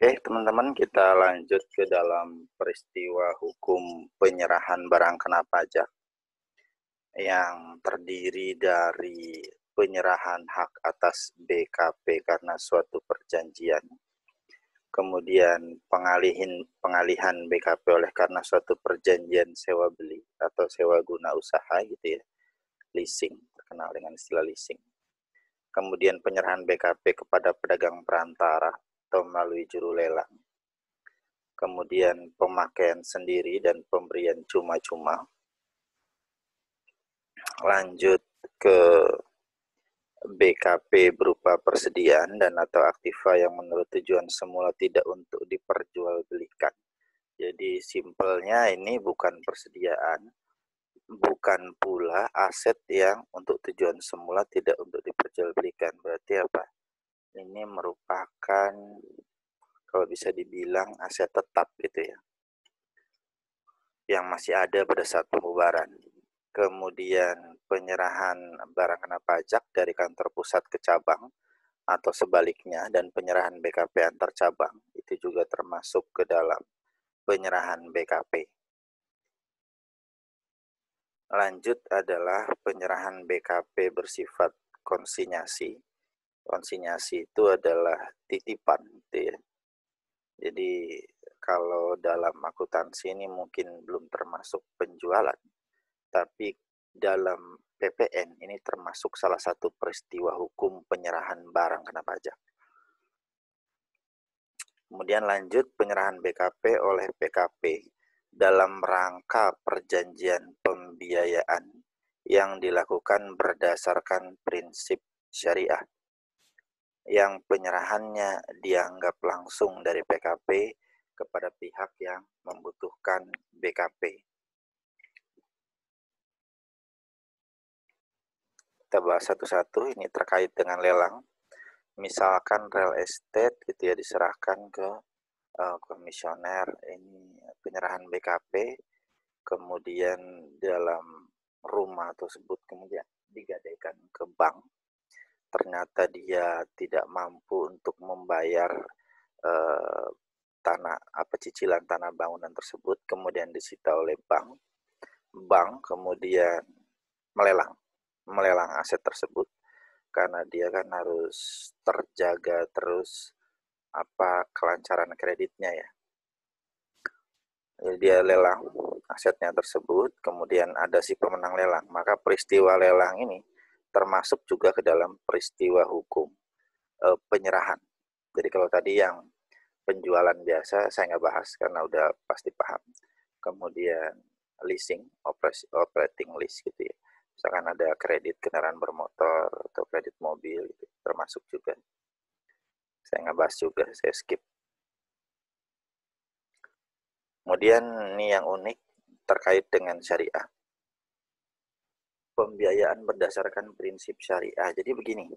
Oke, teman-teman, kita lanjut ke dalam peristiwa hukum penyerahan barang kena pajak yang terdiri dari penyerahan hak atas BKP karena suatu perjanjian, kemudian pengalihan BKP oleh karena suatu perjanjian sewa beli atau sewa guna usaha gitu ya, leasing, terkenal dengan istilah leasing. Kemudian penyerahan BKP kepada pedagang perantara atau melalui juru lelang. Kemudian pemakaian sendiri dan pemberian cuma-cuma. Lanjut ke BKP berupa persediaan dan atau aktiva yang menurut tujuan semula tidak untuk diperjualbelikan. Jadi simpelnya ini bukan persediaan, bukan pula aset yang untuk tujuan semula tidak untuk diperjualbelikan. Berarti apa? Ini merupakan kalau bisa dibilang aset tetap gitu ya, yang masih ada pada saat pembubaran. Kemudian penyerahan barang kena pajak dari kantor pusat ke cabang atau sebaliknya, dan penyerahan BKP antar cabang itu juga termasuk ke dalam penyerahan BKP. Lanjut adalah penyerahan BKP bersifat konsinyasi. Konsinyasi itu adalah titipan gitu ya. Jadi kalau dalam akuntansi ini mungkin belum termasuk penjualan, tapi dalam PPN ini termasuk salah satu peristiwa hukum penyerahan barang kena pajak. Kemudian lanjut penyerahan BKP oleh PKP dalam rangka perjanjian pembiayaan yang dilakukan berdasarkan prinsip syariah, yang penyerahannya dianggap langsung dari PKP kepada pihak yang membutuhkan BKP. Kita bahas satu-satu, ini terkait dengan lelang. Misalkan real estate gitu ya, diserahkan ke komisioner, ini penyerahan BKP, kemudian dalam rumah tersebut kemudian digadaikan ke bank. Ternyata dia tidak mampu untuk membayar cicilan tanah bangunan tersebut, kemudian disita oleh bank. Bank kemudian melelang aset tersebut, karena dia kan harus terjaga terus kelancaran kreditnya ya. Jadi dia lelang asetnya tersebut, kemudian ada si pemenang lelang. Maka peristiwa lelang ini termasuk juga ke dalam peristiwa hukum penyerahan. Jadi kalau tadi yang penjualan biasa saya nggak bahas karena udah pasti paham. Kemudian leasing, operating lease gitu ya. Misalkan ada kredit kendaraan bermotor atau kredit mobil gitu, termasuk juga. Saya nggak bahas juga, saya skip. Kemudian ini yang unik terkait dengan syariah. Pembiayaan berdasarkan prinsip syariah. Jadi begini,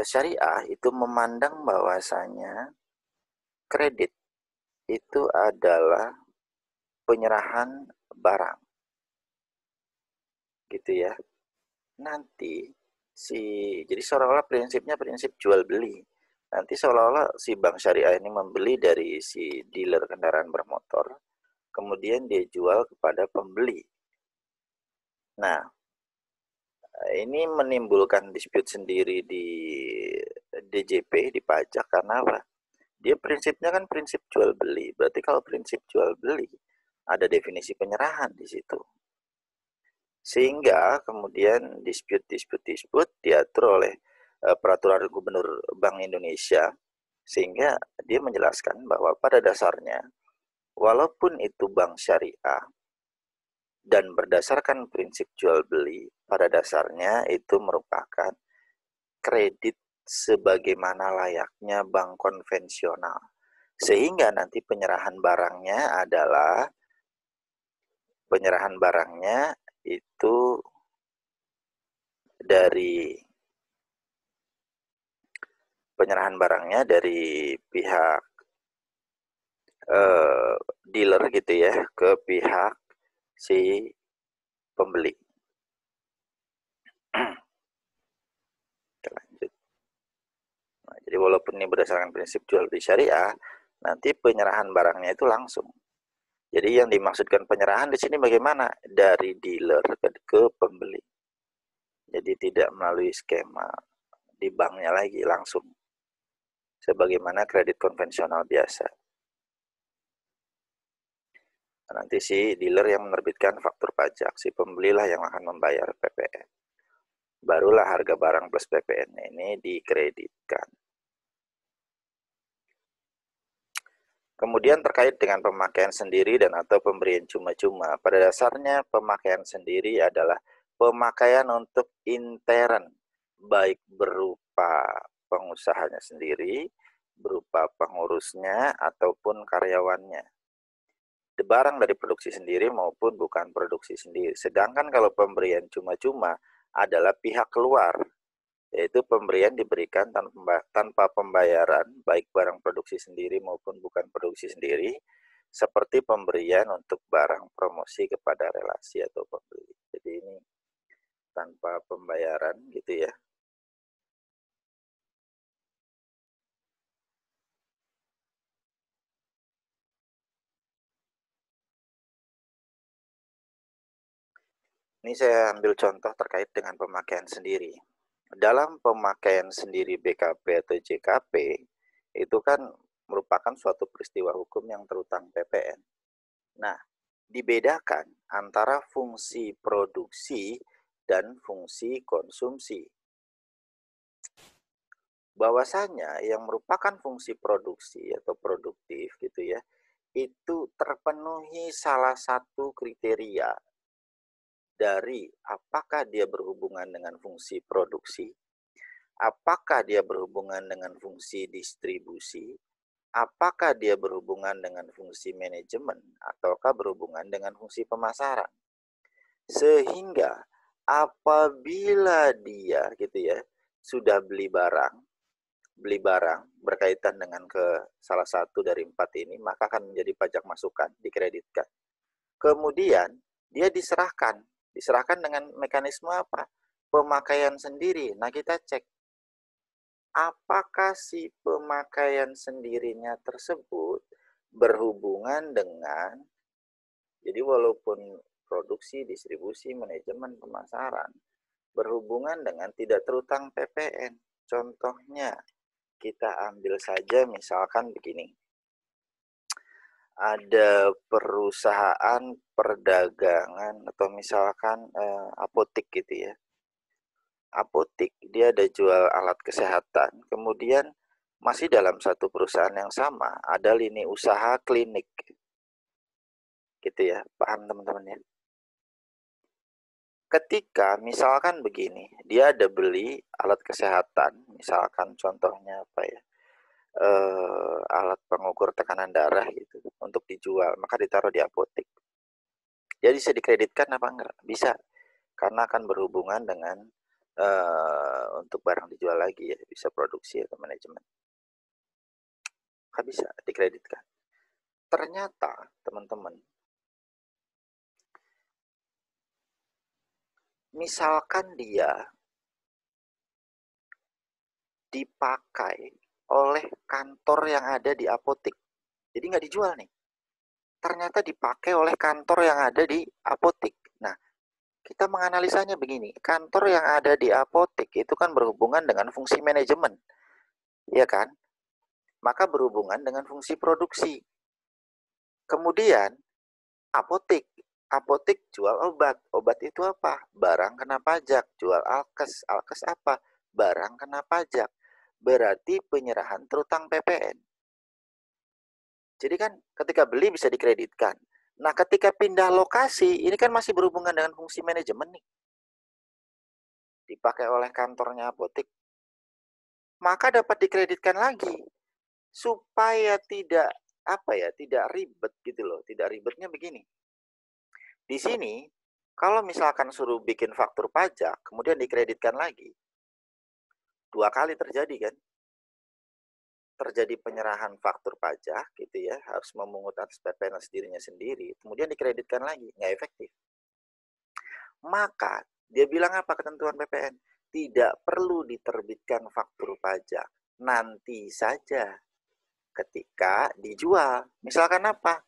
syariah itu memandang bahwasanya kredit itu adalah penyerahan barang, gitu ya. Nanti jadi seolah-olah prinsipnya prinsip jual beli. Nanti seolah-olah si bank syariah ini membeli dari si dealer kendaraan bermotor, kemudian dia jual kepada pembeli. Nah, ini menimbulkan dispute sendiri di DJP, di pajak, karena apa? Dia prinsipnya kan prinsip jual beli. Berarti kalau prinsip jual beli, ada definisi penyerahan di situ. Sehingga kemudian dispute diatur oleh peraturan Gubernur Bank Indonesia, sehingga dia menjelaskan bahwa pada dasarnya walaupun itu bank syariah dan berdasarkan prinsip jual beli, pada dasarnya itu merupakan kredit sebagaimana layaknya bank konvensional. Sehingga nanti penyerahan barangnya itu dari pihak dealer gitu ya ke pihak si pembeli. Kita lanjut. Nah, Jadi walaupun ini berdasarkan prinsip jual beli syariah, nanti penyerahan barangnya itu langsung. Jadi yang dimaksudkan penyerahan di sini bagaimana? Dari dealer ke pembeli. Jadi tidak melalui skema di banknya lagi, langsung. Sebagaimana kredit konvensional biasa. Nanti si dealer yang menerbitkan faktur pajak, si pembelilah yang akan membayar PPN. Barulah harga barang plus PPN ini dikreditkan. Kemudian terkait dengan pemakaian sendiri dan atau pemberian cuma-cuma. Pada dasarnya pemakaian sendiri adalah pemakaian untuk intern, baik berupa pengusahanya sendiri, berupa pengurusnya, ataupun karyawannya. Barang dari produksi sendiri maupun bukan produksi sendiri. Sedangkan kalau pemberian cuma-cuma adalah pihak keluar, yaitu pemberian diberikan tanpa pembayaran, baik barang produksi sendiri maupun bukan produksi sendiri, seperti pemberian untuk barang promosi kepada relasi atau pembeli. Jadi ini tanpa pembayaran gitu ya. Ini saya ambil contoh terkait dengan pemakaian sendiri. Dalam pemakaian sendiri BKP atau JKP, itu kan merupakan suatu peristiwa hukum yang terutang PPN. Nah, dibedakan antara fungsi produksi dan fungsi konsumsi. Bahwasanya yang merupakan fungsi produksi atau produktif gitu ya, itu terpenuhi salah satu kriteria dari apakah dia berhubungan dengan fungsi produksi, apakah dia berhubungan dengan fungsi distribusi, apakah dia berhubungan dengan fungsi manajemen, ataukah berhubungan dengan fungsi pemasaran. Sehingga apabila dia gitu ya, sudah beli barang berkaitan dengan ke salah satu dari 4 ini, maka akan menjadi pajak masukan, dikreditkan. Kemudian dia diserahkan dengan mekanisme apa? Pemakaian sendiri. Nah, kita cek apakah si pemakaian sendirinya tersebut berhubungan dengan, jadi walaupun produksi, distribusi, manajemen, pemasaran, berhubungan dengan tidak terutang PPN. Contohnya, kita ambil saja misalkan begini. Ada perusahaan perdagangan atau misalkan apotek gitu ya. Apotek, dia ada jual alat kesehatan. Kemudian masih dalam satu perusahaan yang sama, ada lini usaha klinik. Gitu ya, paham teman-teman ya? Ketika misalkan begini, dia ada beli alat kesehatan, misalkan contohnya apa ya, alat pengukur tekanan darah gitu, untuk dijual, maka ditaruh di apotek. Jadi bisa dikreditkan apa enggak? Bisa, karena akan berhubungan dengan untuk barang dijual lagi ya, bisa produksi atau manajemen. Maka bisa dikreditkan. Ternyata teman-teman, misalkan dia dipakai oleh kantor yang ada di apotek. Jadi nggak dijual nih. Ternyata dipakai oleh kantor yang ada di apotek. Nah, kita menganalisanya begini. Kantor yang ada di apotek itu kan berhubungan dengan fungsi manajemen. Ya kan? Maka berhubungan dengan fungsi produksi. Kemudian, apotek. Apotek jual obat. Obat itu apa? Barang kena pajak. Jual alkes. Alkes apa? Barang kena pajak. Berarti penyerahan terutang PPN. Jadi kan ketika beli bisa dikreditkan. Nah, ketika pindah lokasi, ini kan masih berhubungan dengan fungsi manajemen nih. Dipakai oleh kantornya apotek. Maka dapat dikreditkan lagi. Supaya tidak tidak ribet gitu loh. Tidak ribetnya begini. Di sini, kalau misalkan suruh bikin faktur pajak, kemudian dikreditkan lagi, 2 kali terjadi kan? Terjadi penyerahan faktur pajak gitu ya, harus memungut atas PPN dirinya sendiri, kemudian dikreditkan lagi, nggak efektif. Maka dia bilang apa ketentuan PPN? Tidak perlu diterbitkan faktur pajak. nanti saja ketika dijual. Misalkan apa?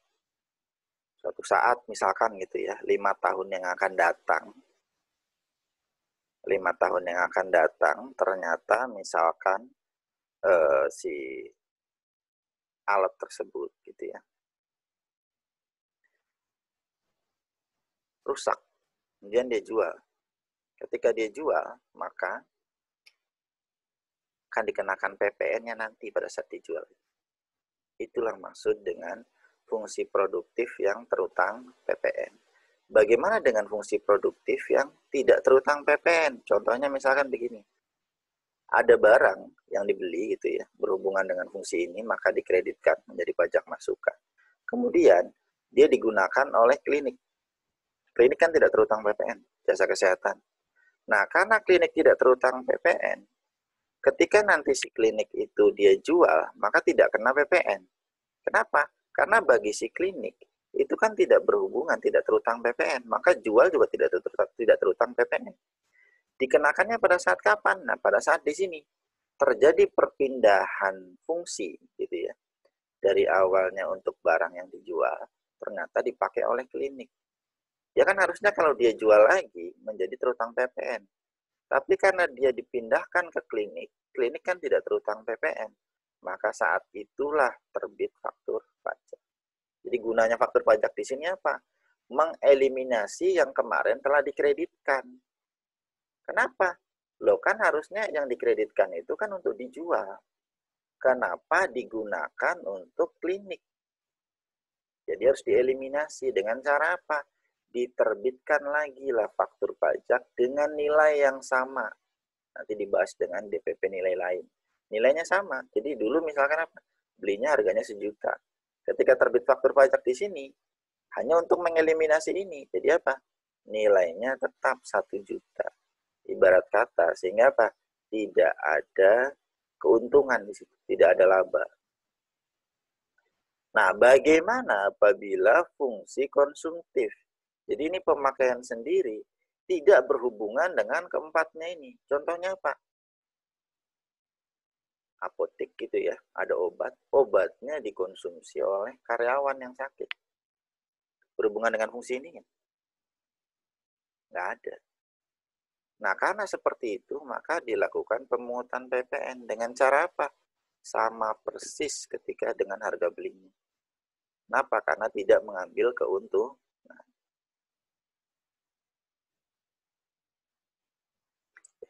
Suatu saat misalkan gitu ya, 5 tahun yang akan datang, 5 tahun yang akan datang, ternyata misalkan si alat tersebut gitu ya, rusak. Kemudian dia jual. Ketika dia jual, maka akan dikenakan PPN-nya nanti pada saat dijual. Itulah maksud dengan fungsi produktif yang terutang PPN. Bagaimana dengan fungsi produktif yang tidak terutang PPN? Contohnya misalkan begini. Ada barang yang dibeli gitu ya, berhubungan dengan fungsi ini, maka dikreditkan menjadi pajak masukan. Kemudian, dia digunakan oleh klinik. Klinik kan tidak terutang PPN, jasa kesehatan. Nah, karena klinik tidak terutang PPN, ketika nanti si klinik itu dia jual, maka tidak kena PPN. Kenapa? Karena bagi si klinik, itu kan tidak berhubungan, tidak terutang PPN. Maka jual juga tidak terutang PPN. Dikenakannya pada saat kapan? Nah, pada saat di sini terjadi perpindahan fungsi gitu ya. Dari awalnya untuk barang yang dijual, ternyata dipakai oleh klinik. Ya kan harusnya kalau dia jual lagi menjadi terutang PPN. Tapi karena dia dipindahkan ke klinik, klinik kan tidak terutang PPN. Maka saat itulah terbit faktur pajak. Jadi gunanya faktur pajak di sini apa? Mengeliminasi yang kemarin telah dikreditkan. Kenapa? Loh kan harusnya yang dikreditkan itu kan untuk dijual. Kenapa digunakan untuk klinik? Jadi harus dieliminasi dengan cara apa? Diterbitkan lagi lah faktur pajak dengan nilai yang sama. Nanti dibahas dengan DPP nilai lain. Nilainya sama. Jadi dulu misalkan apa? Belinya harganya 1 juta. Ketika terbit faktur pajak di sini, hanya untuk mengeliminasi ini. Jadi apa? Nilainya tetap 1 juta. Ibarat kata, sehingga apa? Tidak ada keuntungan di situ, tidak ada laba. Nah, bagaimana apabila fungsi konsumtif? Jadi ini pemakaian sendiri tidak berhubungan dengan keempatnya ini. Contohnya apa? Apotek gitu ya, ada obat, obatnya dikonsumsi oleh karyawan yang sakit. Berhubungan dengan fungsi ini? Nggak ada. Nah, karena seperti itu, maka dilakukan pemungutan PPN dengan cara apa? Sama persis ketika dengan harga belinya. Kenapa? Karena tidak mengambil keuntungan.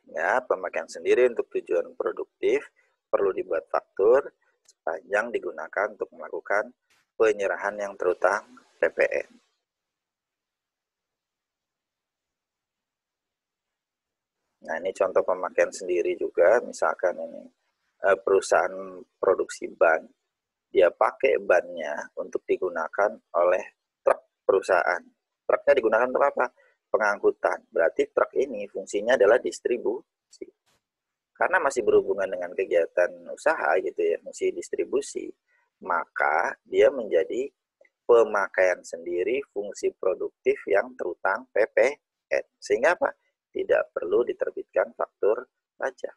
Ya, pemakaian sendiri untuk tujuan produktif perlu dibuat faktur sepanjang digunakan untuk melakukan penyerahan yang terutang PPN. Nah, ini contoh pemakaian sendiri juga, misalkan ini perusahaan produksi ban, dia pakai bannya untuk digunakan oleh truk perusahaan. Truknya digunakan untuk apa? Pengangkutan. Berarti truk ini fungsinya adalah distribusi. Karena masih berhubungan dengan kegiatan usaha gitu ya, fungsi distribusi, maka dia menjadi pemakaian sendiri fungsi produktif yang terutang PPN. Sehingga apa? Tidak perlu diterbitkan faktur pajak.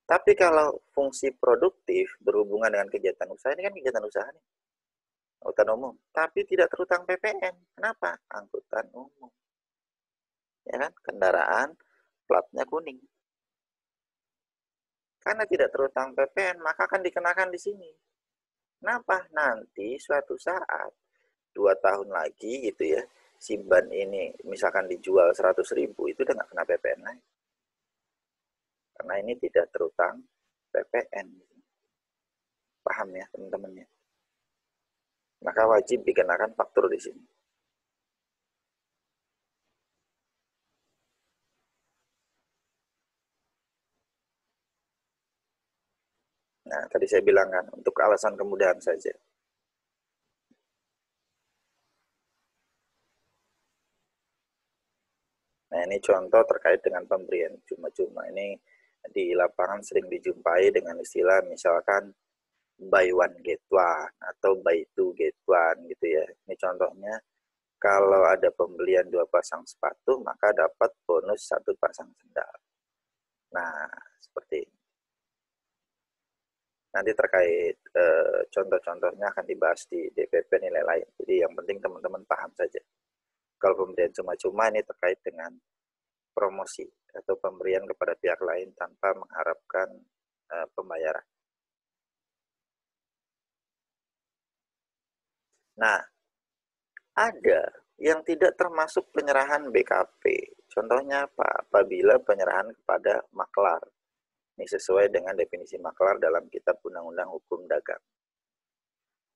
Tapi kalau fungsi produktif berhubungan dengan kegiatan usaha, ini kan kegiatan usaha nih, angkutan umum, tapi tidak terutang PPN. Kenapa? Angkutan umum. Ya kan? Kendaraan platnya kuning. Karena tidak terutang PPN, maka akan dikenakan di sini. Kenapa? Nanti suatu saat, 2 tahun lagi gitu ya, si ban ini misalkan dijual 100.000, itu udah nggak kena PPN lagi. Karena ini tidak terutang PPN. Paham ya teman-teman ya? Maka wajib dikenakan faktur di sini. Nah, tadi saya bilang kan, untuk alasan kemudahan saja. Nah, ini contoh terkait dengan pemberian cuma-cuma. Ini di lapangan sering dijumpai dengan istilah misalkan buy one get one atau buy two get one gitu ya. Ini contohnya, kalau ada pembelian 2 pasang sepatu, maka dapat bonus 1 pasang sendal. Nah, seperti ini. Nanti terkait contoh-contohnya akan dibahas di DPP nilai lain. Jadi yang penting teman-teman paham saja. Kalau pemberian cuma-cuma ini terkait dengan promosi atau pemberian kepada pihak lain tanpa mengharapkan pembayaran. Nah, ada yang tidak termasuk penyerahan BKP. Contohnya apa? Apabila penyerahan kepada maklar. Ini sesuai dengan definisi maklar dalam Kitab Undang-Undang Hukum Dagang.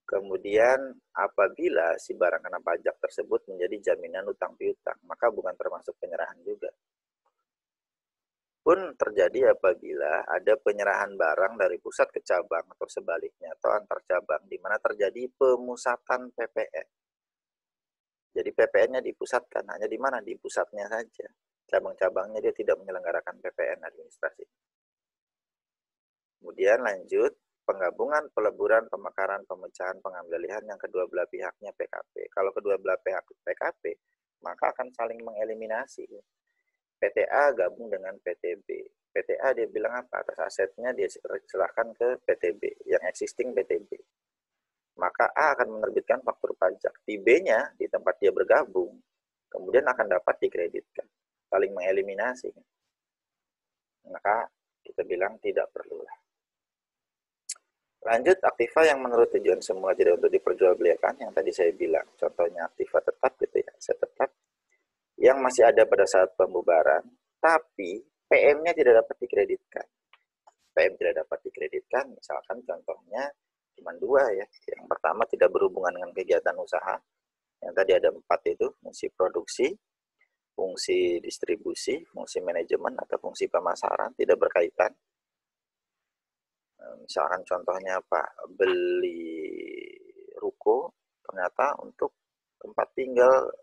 Kemudian apabila si barang kena pajak tersebut menjadi jaminan utang piutang, maka bukan termasuk penyerahan juga. Pun terjadi apabila ada penyerahan barang dari pusat ke cabang atau sebaliknya atau antar cabang di mana terjadi pemusatan PPN. Jadi PPN-nya dipusatkan, hanya di mana? Di pusatnya saja. Cabang-cabangnya dia tidak menyelenggarakan PPN administrasi. Kemudian lanjut, penggabungan, peleburan, pemekaran, pemecahan, pengambilihan yang kedua belah pihaknya PKP. Kalau kedua belah pihak PKP, maka akan saling mengeliminasi. PTA gabung dengan PTB. PTA dia bilang apa? Atas asetnya dia serahkan ke PTB, yang existing PTB. Maka A akan menerbitkan faktur pajak. Di B-nya, di tempat dia bergabung, kemudian akan dapat dikreditkan. Saling mengeliminasi. Maka kita bilang tidak perlulah. Lanjut, aktiva yang menurut tujuan semula tidak untuk diperjualbelikan, yang tadi saya bilang. Contohnya aktiva tetap gitu ya, aset tetap. Yang masih ada pada saat pembubaran, tapi PM-nya tidak dapat dikreditkan. PM tidak dapat dikreditkan, misalkan contohnya cuma dua ya. Yang pertama tidak berhubungan dengan kegiatan usaha. Yang tadi ada 4 itu, fungsi produksi, fungsi distribusi, fungsi manajemen, atau fungsi pemasaran, tidak berkaitan. Misalkan contohnya apa? Beli ruko ternyata untuk tempat tinggal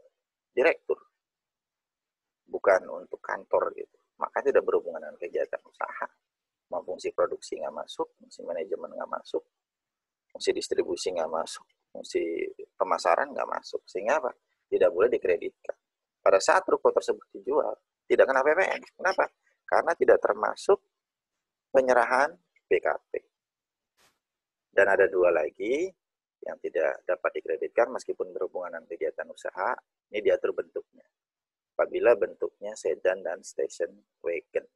direktur, bukan untuk kantor gitu. Maka tidak berhubungan dengan kegiatan usaha. Mau fungsi produksi nggak masuk, fungsi manajemen nggak masuk, fungsi distribusi nggak masuk, fungsi pemasaran nggak masuk. Sehingga apa? Tidak boleh dikreditkan. Pada saat ruko tersebut dijual, tidak kena PPN. Kenapa? Karena tidak termasuk penyerahan BKP. Dan ada dua lagi yang tidak dapat dikreditkan meskipun berhubungan dengan kegiatan usaha. Ini diatur bentuknya. Apabila bentuknya sedan dan station wagon.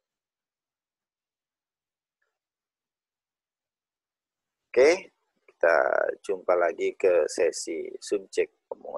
Oke, kita jumpa lagi ke sesi subjek umum.